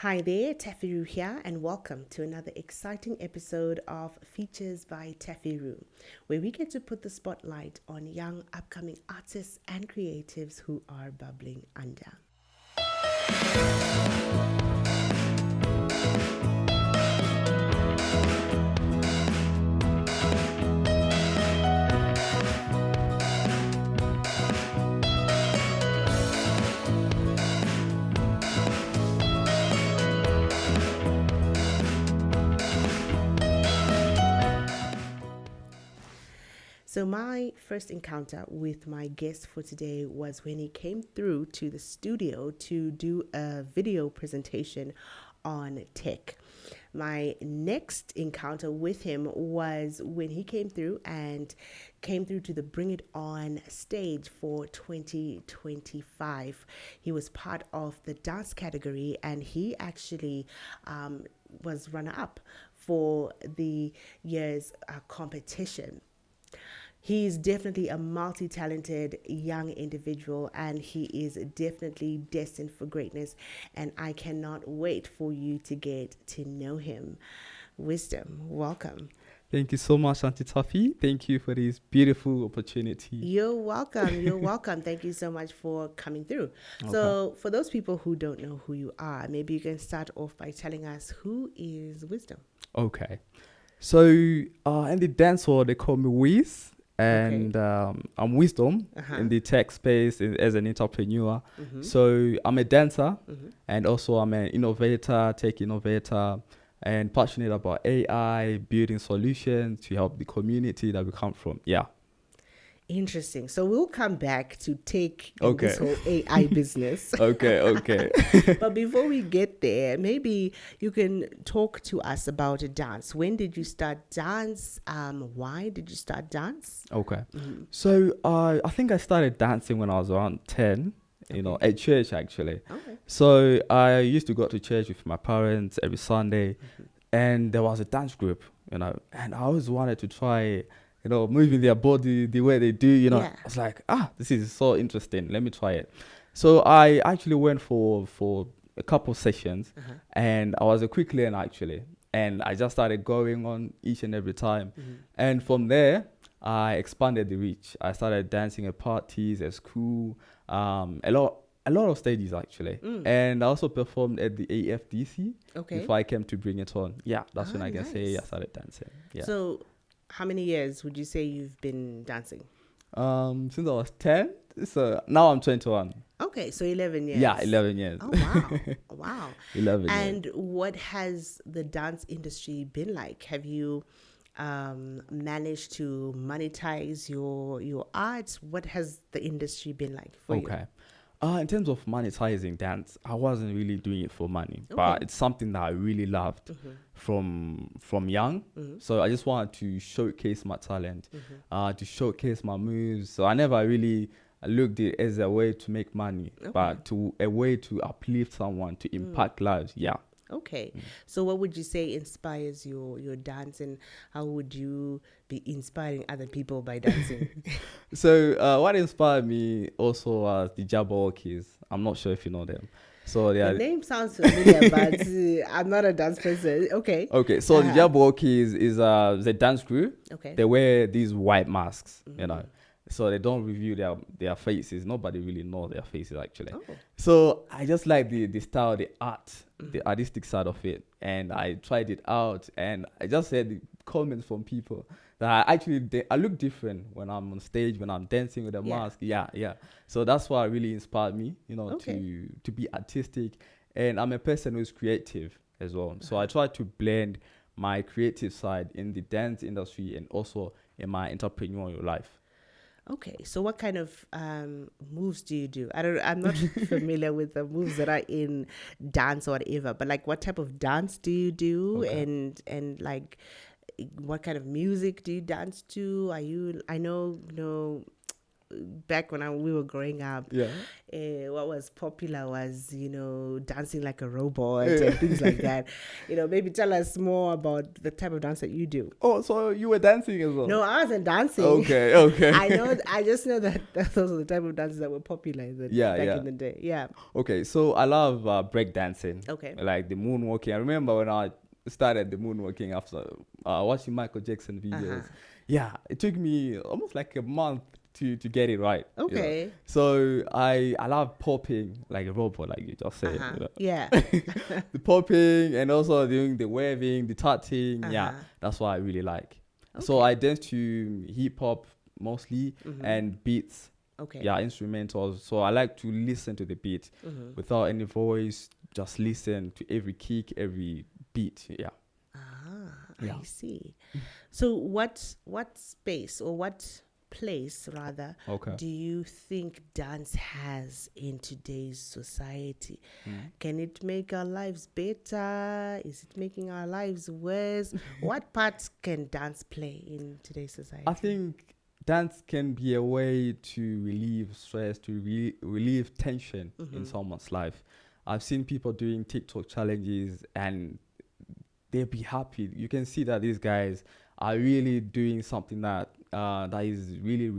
Hi there, TaffyRue here, and welcome to another exciting episode of Features by TaffyRue, where we get to put the spotlight on young upcoming artists and creatives who are bubbling under. So my first encounter with my guest for today was when he came through to the studio to do a video presentation on tech. My next encounter with him was when he came through to the Bring It On stage for 2025. He was part of the dance category, and he actually was runner-up for the year's competition. He's definitely a multi-talented young individual, and he is definitely destined for greatness, and I cannot wait for you to get to know him. Wisdom, welcome. Thank you so much, Auntie Taffy. Thank you for this beautiful opportunity. You're welcome. You're welcome. Thank you so much for coming through. Okay. So for those people who don't know who you are, maybe you can start off by telling us, who is Wisdom? Okay. So in the dance world, they call me Wiz. And I'm Wisdom in the tech space as an entrepreneur. Mm-hmm. So I'm a dancer, and also I'm an innovator, tech innovator, and passionate about AI, building solutions to help the community that we come from. Yeah. Interesting. So we'll come back to take this whole AI business. Okay. But before we get there, maybe you can talk to us about a dance. When did you start dance? Why did you start dance? Okay. Mm-hmm. So I think I started dancing when I was around 10, at church actually. Okay. So I used to go to church with my parents every Sunday, and there was a dance group, and I always wanted to try moving their body the way they do, I was like, this is so interesting. Let me try it. So I actually went for a couple sessions, and I was a quick learner actually. And I just started going on each and every time. Mm-hmm. And from there, I expanded the reach. I started dancing at parties, at school, a lot of stages actually. And I also performed at the AFDC before I came to Bring It On. Yeah, that's when I can say I started dancing. Yeah. So how many years would you say you've been dancing? Since I was 10, so now I'm 21. Okay, so 11 years. Yeah, 11 years. Oh, wow. Wow. 11 and years. What has the dance industry been like? Have you managed to monetize your art? What has the industry been like for you? Okay. In terms of monetizing dance, I wasn't really doing it for money, but it's something that I really loved from young. So I just wanted to showcase my talent, to showcase my moves. So I never really looked at it as a way to make money, but a way to uplift someone, to impact lives. Yeah. Okay. So what would you say inspires your dance, and how would you be inspiring other people by dancing? So what inspired me also was the Jabberwockies. I'm not sure if you know them. So the name sounds familiar, but I'm not a dance person. Okay. Okay. So the Jabberwockies is the dance crew. Okay. They wear these white masks, so they don't reveal their faces. Nobody really knows their faces actually. So I just like the style, the art, the artistic side of it. And I tried it out, and I just heard the comments from people that I look different when I'm on stage, when I'm dancing with a mask. Yeah. So that's what really inspired me, to be artistic. And I'm a person who's creative as well. So I try to blend my creative side in the dance industry and also in my entrepreneurial life. Okay, so what kind of moves do you do? I'm not familiar with the moves that are in dance or whatever, but like what type of dance do you do, and like what kind of music do you dance to? I know back when we were growing up, Yeah. what was popular was, dancing like a robot and things like that. Maybe tell us more about the type of dance that you do. Oh, so you were dancing as well? No, I wasn't dancing. Okay. I just know that those are the type of dances that were popular back in the day. Yeah. Okay, so I love break dancing. Okay. Like the moonwalking. I remember when I started the moonwalking after watching Michael Jackson videos. Yeah, it took me almost like a month to get it right. Okay. So I love popping like a robot, like you just said. Yeah. The popping and also doing the waving, the touching. Yeah, that's what I really like. Okay. So I dance to hip hop mostly and beats. Okay. Yeah, instrumentals. So I like to listen to the beat without any voice. Just listen to every kick, every beat. Yeah. I see. So what space or what place rather do you think dance has in today's society? Can it make our lives better? Is it making our lives worse? What part can dance play in today's society? I think dance can be a way to relieve stress, to relieve tension in someone's life. I've seen people doing TikTok challenges and they'll be happy. You can see that these guys are really doing something that is really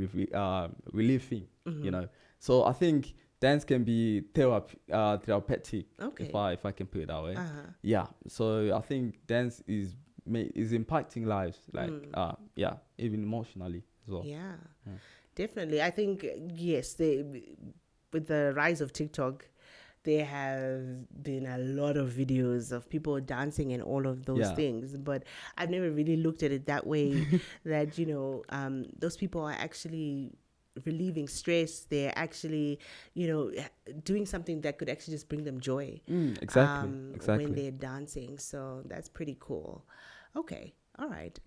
relieving, So I think dance can be therapeutic, if I can put it that way. Yeah. So I think dance is impacting lives, like even emotionally as well. Yeah. Definitely. I think yes, with the rise of TikTok, there have been a lot of videos of people dancing and all of those things, but I've never really looked at it that way. That those people are actually relieving stress. They're actually doing something that could actually just bring them joy. Exactly. When they're dancing. So that's pretty cool. Okay. All right.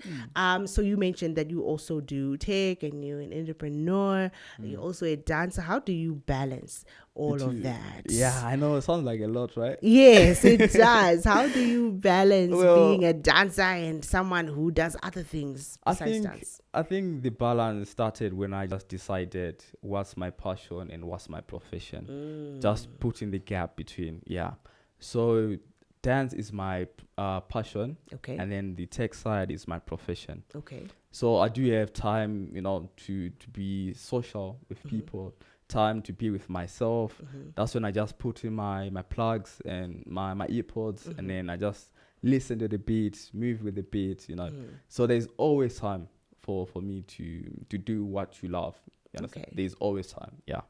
So you mentioned that you also do tech and you're an entrepreneur. You're also a dancer. How do you balance all of that? Yeah, I know. It sounds like a lot, right? Yes, it does. How do you balance being a dancer and someone who does other things besides dance? I think the balance started when I just decided what's my passion and what's my profession. Just putting the gap between. Yeah. So dance is my passion, and then the tech side is my profession. Okay. So I do have time, to be social with people, time to be with myself. That's when I just put in my plugs and my earpods, and then I just listen to the beats, move with the beats, So there's always time for me to do what you love. You understand? Okay. There's always time, yeah.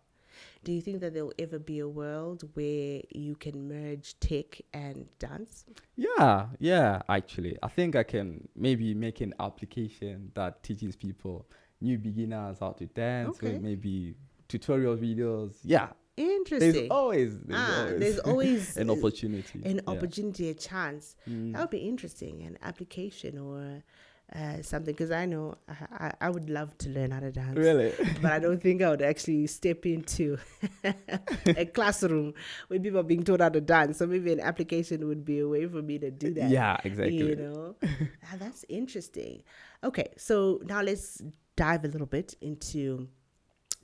Do you think that there will ever be a world where you can merge tech and dance? Yeah, actually. I think I can maybe make an application that teaches people, new beginners, how to dance, maybe tutorial videos. Yeah. Interesting. There's always an opportunity. A chance. That would be interesting, an application or something, because I know I would love to learn how to dance. Really? But I don't think I would actually step into a classroom where people are being taught how to dance. So maybe an application would be a way for me to do that. Yeah, exactly. That's interesting. Okay, so now let's dive a little bit into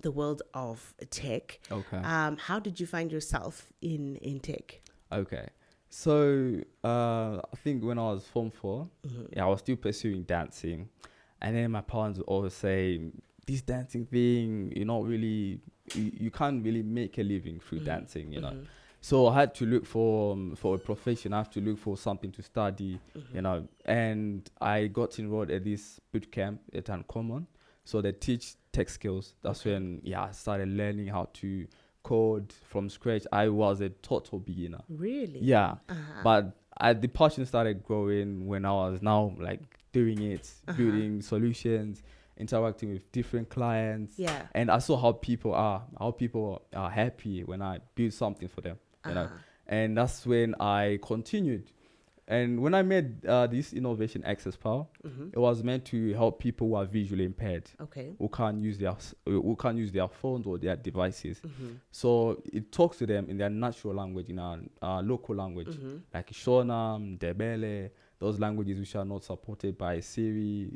the world of tech. Okay. How did you find yourself in tech? Okay. So I think when I was Form 4, I was still pursuing dancing. And then my parents would always say, this dancing thing, you can't really make a living through dancing, So I had to look for a profession. I have to look for something to study, And I got enrolled at this boot camp at Uncommon. So they teach tech skills. That's when I started learning how to code from scratch. I was a total beginner. Really? Yeah. But the passion started growing when I was now doing it, building solutions, interacting with different clients. Yeah. And I saw how people are happy when I build something for them. And that's when I continued. And when I made this Innovation Access Power, it was meant to help people who are visually impaired, who can't use their phones or their devices. So it talks to them in their natural language, in our local language, like Shona, Debele, those languages which are not supported by Siri,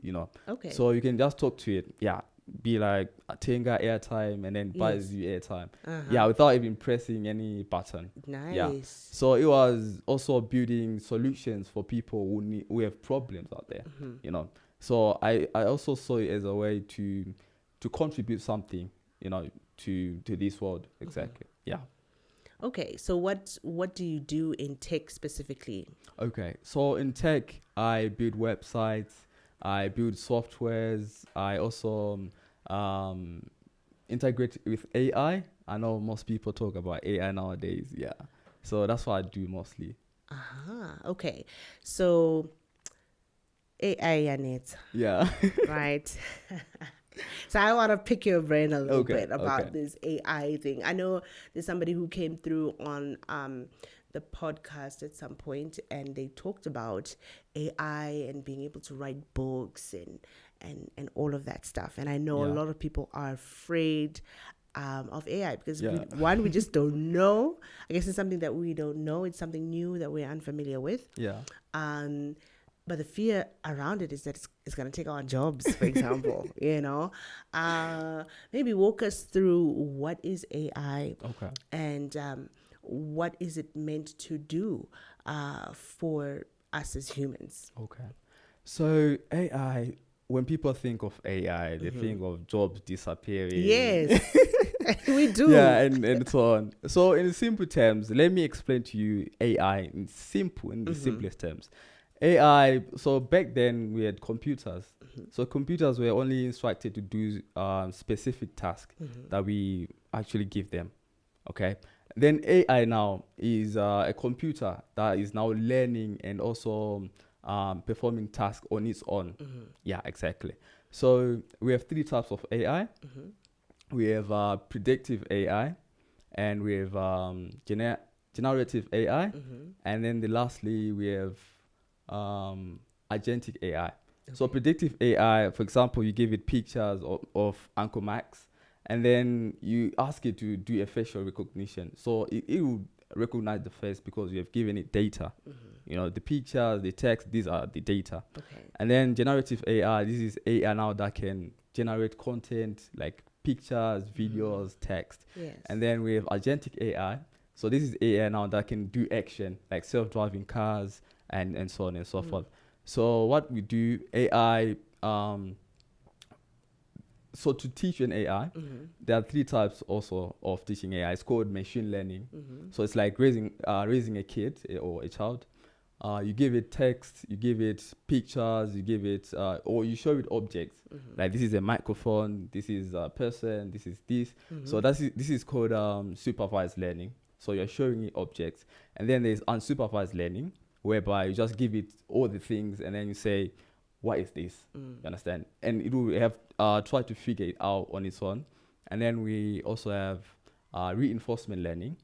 So you can just talk to it. Yeah, be like a Tenga airtime and then buys Yes. you airtime. Uh-huh. Yeah, without even pressing any button. Nice. Yeah. So it was also building solutions for people who have problems out there. You know. So I also saw it as a way to contribute something, you know, to this world. Exactly. Yeah. Okay, so what do you do in tech specifically? Okay, so in tech, I build websites, I build softwares, I also integrate with AI. I know most people talk about AI nowadays, yeah. So that's what I do mostly. Okay, so AI and it, Yeah. right? So I want to pick your brain a little Okay, bit about okay. this AI thing. I know there's somebody who came through on the podcast at some point, and they talked about AI and being able to write books and all of that stuff. And I know a Yeah. lot of people are afraid of AI because Yeah. we just don't know. I guess it's something that we don't know. It's something new that we're unfamiliar with. Yeah. But the fear around it is that it's going to take our jobs, for example, you know. Maybe walk us through what is AI Okay. and what is it meant to do for us as humans. Okay. So AI, when people think of AI, they think of jobs disappearing. Yes, we do. Yeah, and so on. So in simple terms, let me explain to you AI in the simplest terms. AI, so back then we had computers. So computers were only instructed to do specific tasks that we actually give them. Okay. Then AI now is a computer that is now learning and also performing tasks on its own. Yeah, exactly. So we have three types of AI. We have predictive AI, and we have generative AI, and then lastly we have agentic AI. Okay. So predictive AI, for example, you give it pictures of Uncle Max, and then you ask it to do a facial recognition. So it will recognize the face because you have given it data. You know, the pictures, the text, these are the data. Okay. And then generative AI, this is AI now that can generate content like pictures, videos, text. Yes. And then we have agentic AI. So this is AI now that can do action like self-driving cars and so on and so forth. So what we do, AI, so to teach an AI, there are three types also of teaching AI. It's called machine learning. So it's like raising a kid or a child. You give it text, you give it pictures, you give it, or you show it objects. Like this is a microphone, this is a person, this is this. So this is called supervised learning. So you're showing it objects. And then there's unsupervised learning, whereby you just give it all the things and then you say, what is this? You understand? And it will have try to figure it out on its own. And then we also have reinforcement learning.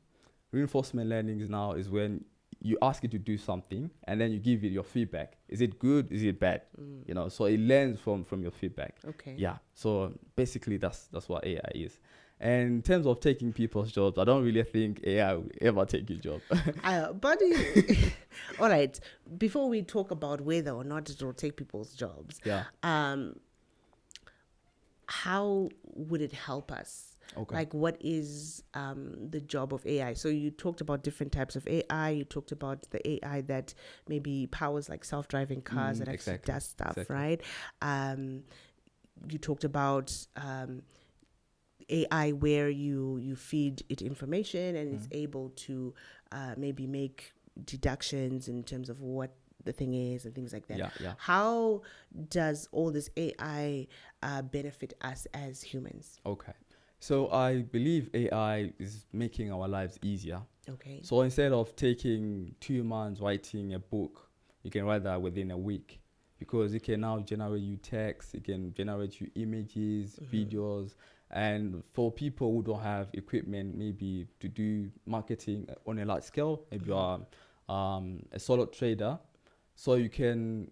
Reinforcement learning is when you ask it to do something and then you give it your feedback. Is it good? Is it bad? You know, so it learns from your feedback. Okay. Yeah. So basically that's what AI is. And in terms of taking people's jobs, I don't really think AI will ever take your job. But all right, before we talk about whether or not it will take people's jobs, Yeah. How would it help us? Okay. Like, what is the job of AI? So you talked about different types of AI. You talked about the AI that maybe powers like self-driving cars that actually exactly. does stuff, Exactly. right? You talked about AI where you feed it information and it's able to maybe make deductions in terms of what the thing is and things like that. Yeah. How does all this AI benefit us as humans? Okay. So I believe AI is making our lives easier. Okay. So instead of taking 2 months writing a book, you can write that within a week because it can now generate you text, it can generate you images, videos. And for people who don't have equipment, maybe to do marketing on a large scale, maybe you are a solo trader, so you can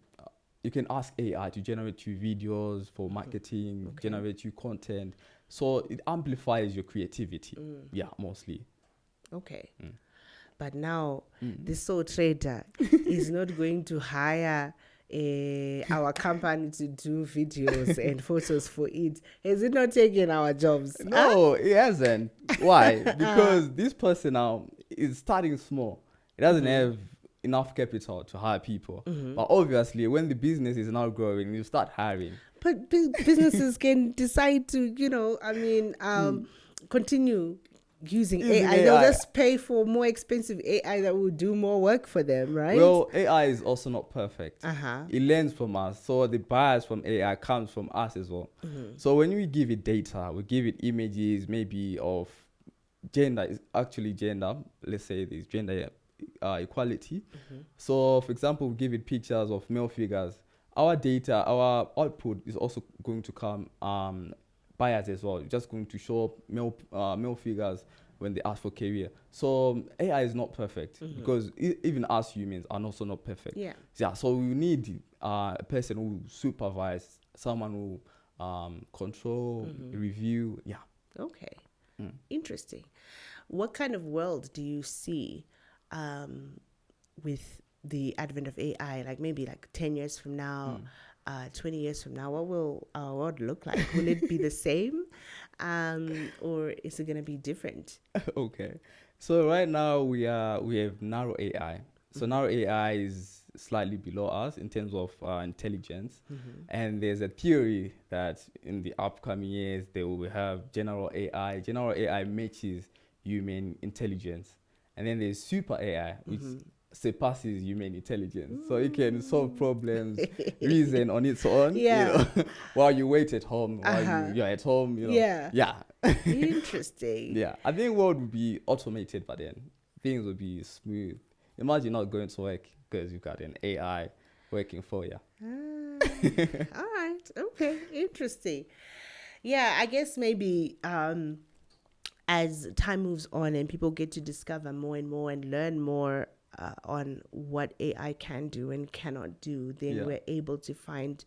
ask AI to generate you videos for marketing, generate you content. So it amplifies your creativity. Yeah, mostly. Okay. But now the sole trader is not going to hire our company to do videos and photos for it, has it not taken our jobs? No, it hasn't. Why? Because this person now is starting small. It doesn't have enough capital to hire people. But obviously, when the business is now growing, you start hiring. But businesses can decide to, continue using AI. They'll just pay for more expensive AI that will do more work for them, right? Well, AI is also not perfect. Uh-huh. It learns from us. So the bias from AI comes from us as well. So when we give it data, we give it images maybe of gender, is actually gender. Let's say there's gender equality. So, for example, we give it pictures of male figures. Our data, our output is also going to come biased as well. It's just going to show male figures when they ask for career. So AI is not perfect because even us humans are also not perfect. Yeah. So we need a person who supervise, someone who control, review. Yeah. Okay. Interesting. What kind of world do you see with the advent of AI? Like maybe like 10 years from now, 20 years from now, what will our world look like? Will it be the same, or is it going to be different? Okay. So right now we have narrow AI. So narrow AI is slightly below us in terms of intelligence. And there's a theory that in the upcoming years they will have general AI. General AI matches human intelligence. And then there's super AI, which surpasses human intelligence. So it can solve problems, reason on its own, while you wait at home, while you're at home, Yeah. Interesting. Yeah. I think world would be automated by then. Things would be smooth. Imagine not going to work because you've got an AI working for you. All right. Okay. Interesting. Yeah, I guess maybe as time moves on and people get to discover more and more and learn more on what AI can do and cannot do, then we're able to find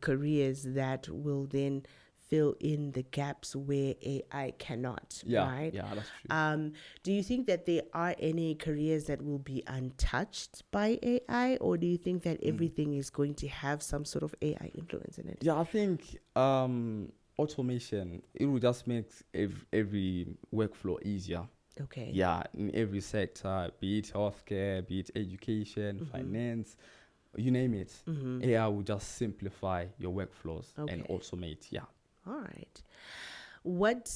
careers that will then fill in the gaps where AI cannot, right? Yeah, that's true. Do you think that there are any careers that will be untouched by AI, or do you think that everything is going to have some sort of AI influence in it? Yeah, I think automation, it will just make every workflow easier. Okay. Yeah, in every sector, be it healthcare, be it education, finance, you name it. AI will just simplify your workflows and automate. Yeah. All right. What?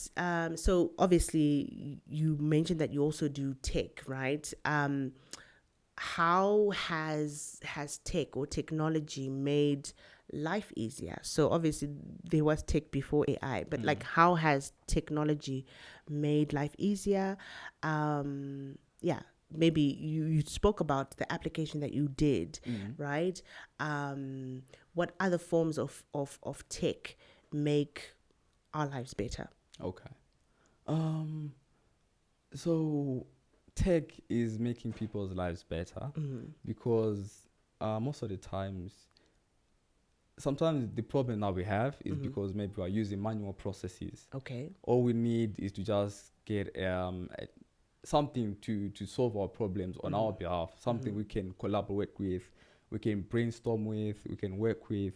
So obviously, you mentioned that you also do tech, right? How has tech or technology made life easier? So obviously there was tech before AI, but like how has technology made life easier? Maybe you spoke about the application that you did, right? What other forms of tech make our lives better? Okay. So tech is making people's lives better because most of the times, sometimes the problem that we have is because maybe we're using manual processes. Okay. All we need is to just get something to solve our problems on our behalf, something we can collaborate with, we can brainstorm with, we can work with,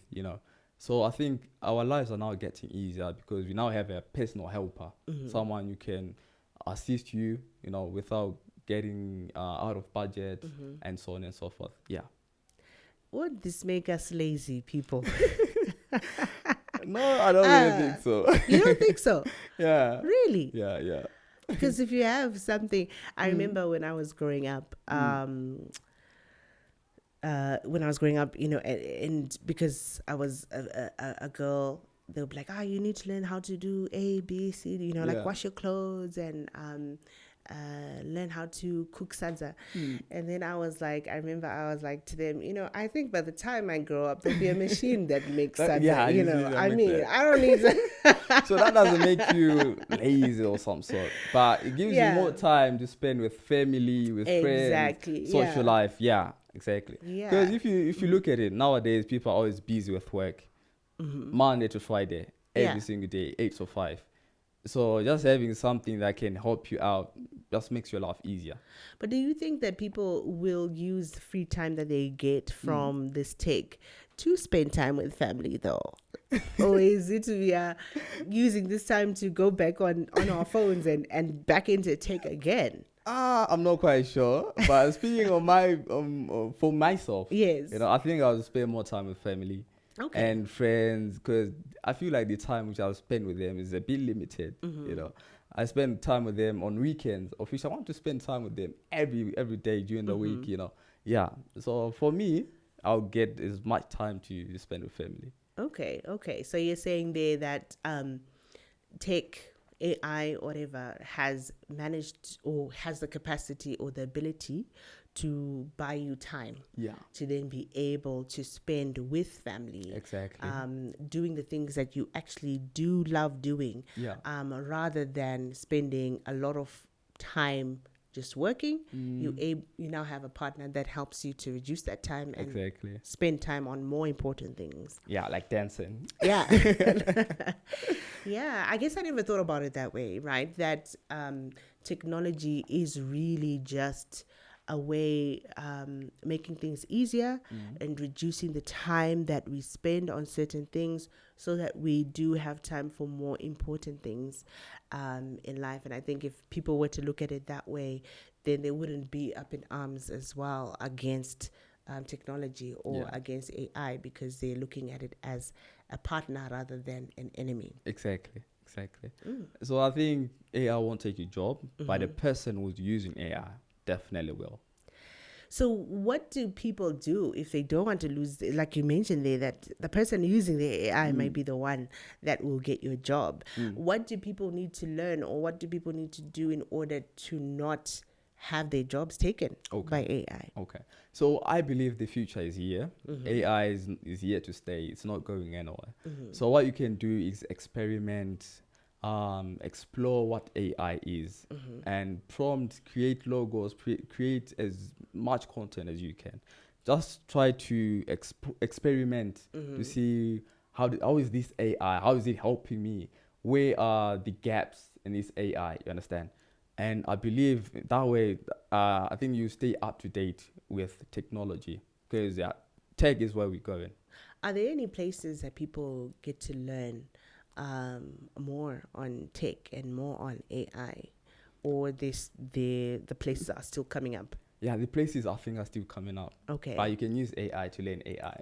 So I think our lives are now getting easier because we now have a personal helper, someone who can assist you, without getting out of budget and so on and so forth. Yeah. Would this make us lazy people? No, I don't really think so. You don't think so? Yeah. Really? Yeah. Because if you have something, I remember when I was growing up, and because I was a girl, they'll be like, you need to learn how to do A, B, C, like wash your clothes and learn how to cook sadza. And then I remember I was like to them, I think by the time I grow up, there'll be a machine that makes sadza, I don't need to. So that doesn't make you lazy or some sort, but it gives you more time to spend with family, with friends, social life. Yeah, exactly. Because if you look at it, nowadays people are always busy with work, Monday to Friday, every single day, 8 to 5. So just having something that can help you out just makes your life easier. But do you think that people will use the free time that they get from this tech to spend time with family though? Or is it we are using this time to go back on our phones and back into tech again? I'm not quite sure, but speaking of my for myself, Yes. I think I'll spend more time with family Okay. and friends, because I feel like the time which I'll spend with them is a bit limited. I spend time with them on weekends, of which I want to spend time with them every day during the week. Yeah. So for me, I'll get as much time to spend with family. Okay. So you're saying there that tech, AI, whatever, has managed or has the capacity or the ability to buy you time. Yeah. To then be able to spend with family. Exactly. Doing the things that you actually do love doing. Yeah. Rather than spending a lot of time just working, you now have a partner that helps you to reduce that time and Exactly. spend time on more important things. Yeah, like dancing. Yeah. Yeah, I guess I never thought about it that way, right? That technology is really just a way making things easier and reducing the time that we spend on certain things so that we do have time for more important things in life. And I think if people were to look at it that way, then they wouldn't be up in arms as well against technology or against AI, because they're looking at it as a partner rather than an enemy. Exactly. So I think AI won't take your job, but the person who's using AI definitely will. So what do people do if they don't want to lose, like you mentioned there, that the person using the AI might be the one that will get your job? What do people need to learn, or what do people need to do in order to not have their jobs taken by AI? Okay. So I believe the future is here. AI is here to stay. It's not going anywhere. So what you can do is experiment, explore what AI is, and prompt, create logos, create as much content as you can. Just try to experiment to see how is this AI, how is it helping me, where are the gaps in this AI, you understand? And I believe that way, I think you stay up to date with technology, because tech is where we're going. Are there any places that people get to learn more on tech and more on AI, or the places are still coming up? Yeah, the places I think are still coming up. Okay. But you can use AI to learn AI.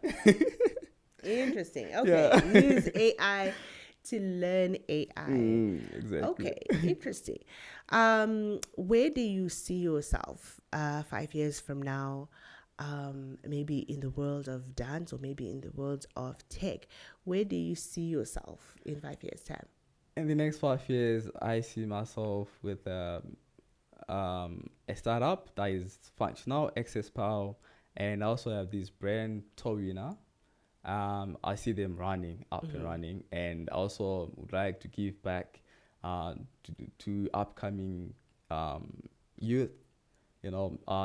Interesting. Okay. Use AI to learn AI. Exactly. Okay, interesting. Where do you see yourself 5 years from now? Maybe in the world of dance, or maybe in the world of tech. Where do you see yourself in 5 years' time? In the next 5 years, I see myself with a startup that is functional, access power, and I also have this brand, Tohwina. I see them running up and running, and also would like to give back to upcoming youth.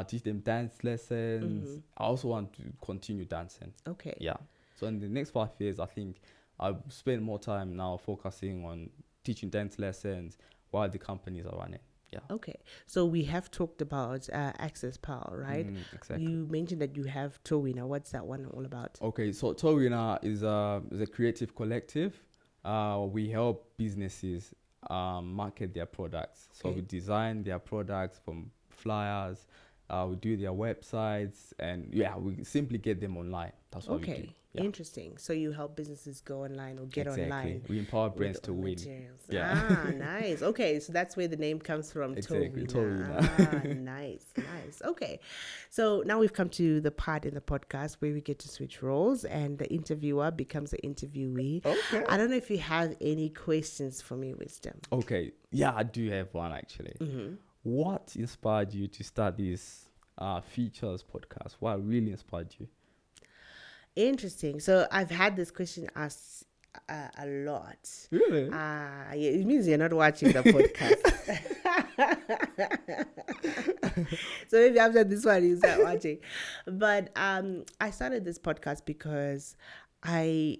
Teach them dance lessons. I also want to continue dancing. Okay. Yeah. So in the next 5 years, I think I'll spend more time now focusing on teaching dance lessons while the companies are running. Yeah. Okay. So we have talked about Access Power, right? Exactly. You mentioned that you have Tohwina. What's that one all about? Okay. So Tohwina is a creative collective. We help businesses market their products. So we design their products from flyers. We do their websites, and we simply get them online. That's what we do. Yeah. Interesting. So you help businesses go online or get online. We empower brands to win. Materials. Yeah. Nice. Okay, so that's where the name comes from. Exactly. Tohwina. Nice. Okay, so now we've come to the part in the podcast where we get to switch roles, and the interviewer becomes the interviewee. Okay. I don't know if you have any questions for me, Wisdom. Okay. Yeah, I do have one actually. What inspired you to start this Features podcast? What really inspired you? Interesting. So I've had this question asked a lot. Really? Yeah, it means you're not watching the podcast. So maybe after this one you start watching. But I started this podcast because I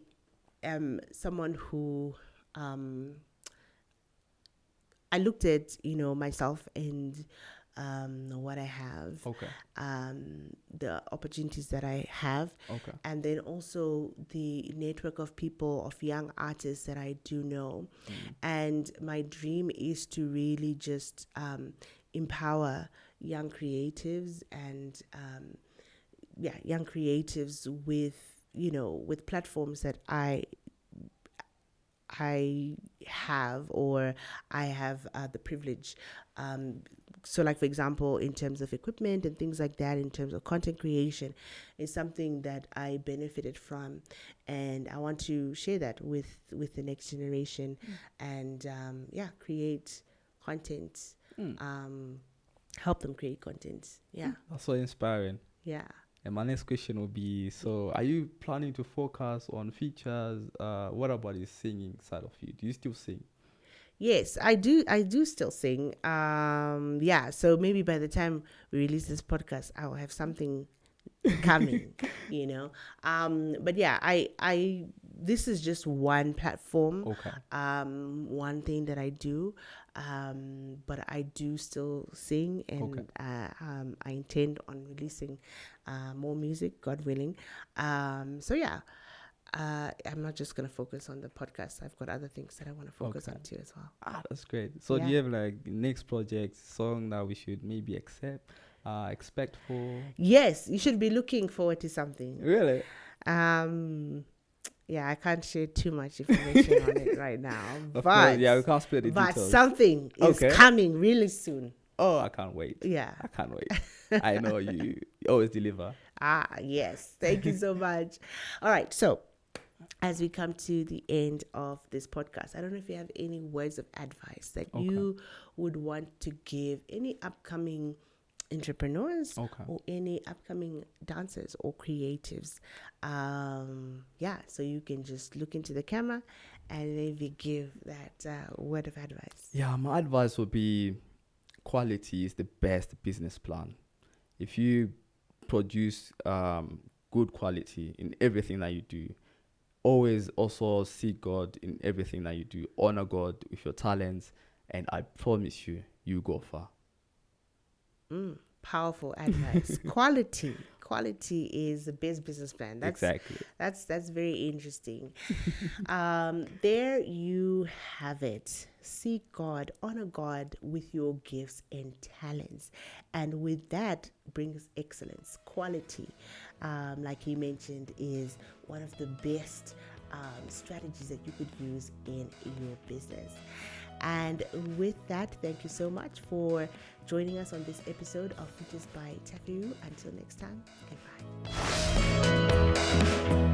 am someone who I looked at, myself and what I have, Okay. the opportunities that I have, Okay. and then also the network of people, of young artists that I do know. And my dream is to really just empower young creatives and young creatives with platforms that I have, or I have the privilege. So like, for example, in terms of equipment and things like that, in terms of content creation, is something that I benefited from. And I want to share that with the next generation and, create content, help them create content. Yeah. That's so inspiring. Yeah. And my next question would be, so are you planning to focus on features? What about the singing side of you? Do you still sing? Yes, I do still sing. So maybe by the time we release this podcast, I'll have something coming, But yeah, I this is just one platform. Okay. One thing that I do. But I do still sing, and I intend on releasing more music, God willing. I'm not just going to focus on the podcast. I've got other things that I want to focus on too as well. That's great. So do you have like next project song that we should maybe expect for? Yes, you should be looking forward to something. Really? I can't share too much information on it right now. Of course, we can't split the details. But something is coming really soon. Oh, I can't wait. Yeah. I can't wait. I know you always deliver. Yes. Thank you so much. All right. So, as we come to the end of this podcast, I don't know if you have any words of advice that you would want to give any upcoming entrepreneurs or any upcoming dancers or creatives. So you can just look into the camera and maybe give that word of advice. Yeah, my advice would be quality is the best business plan. If you produce good quality in everything that you do, always also seek God in everything that you do. Honor God with your talents, and I promise you, you go far. Powerful advice. Quality is the best business plan. Exactly. That's very interesting. There you have it. Seek God, honor God with your gifts and talents, and with that brings excellence. Quality, like he mentioned, is one of the best strategies that you could use in your business. And with that, thank you so much for joining us on this episode of Features by TaffyRue. Until next time, goodbye.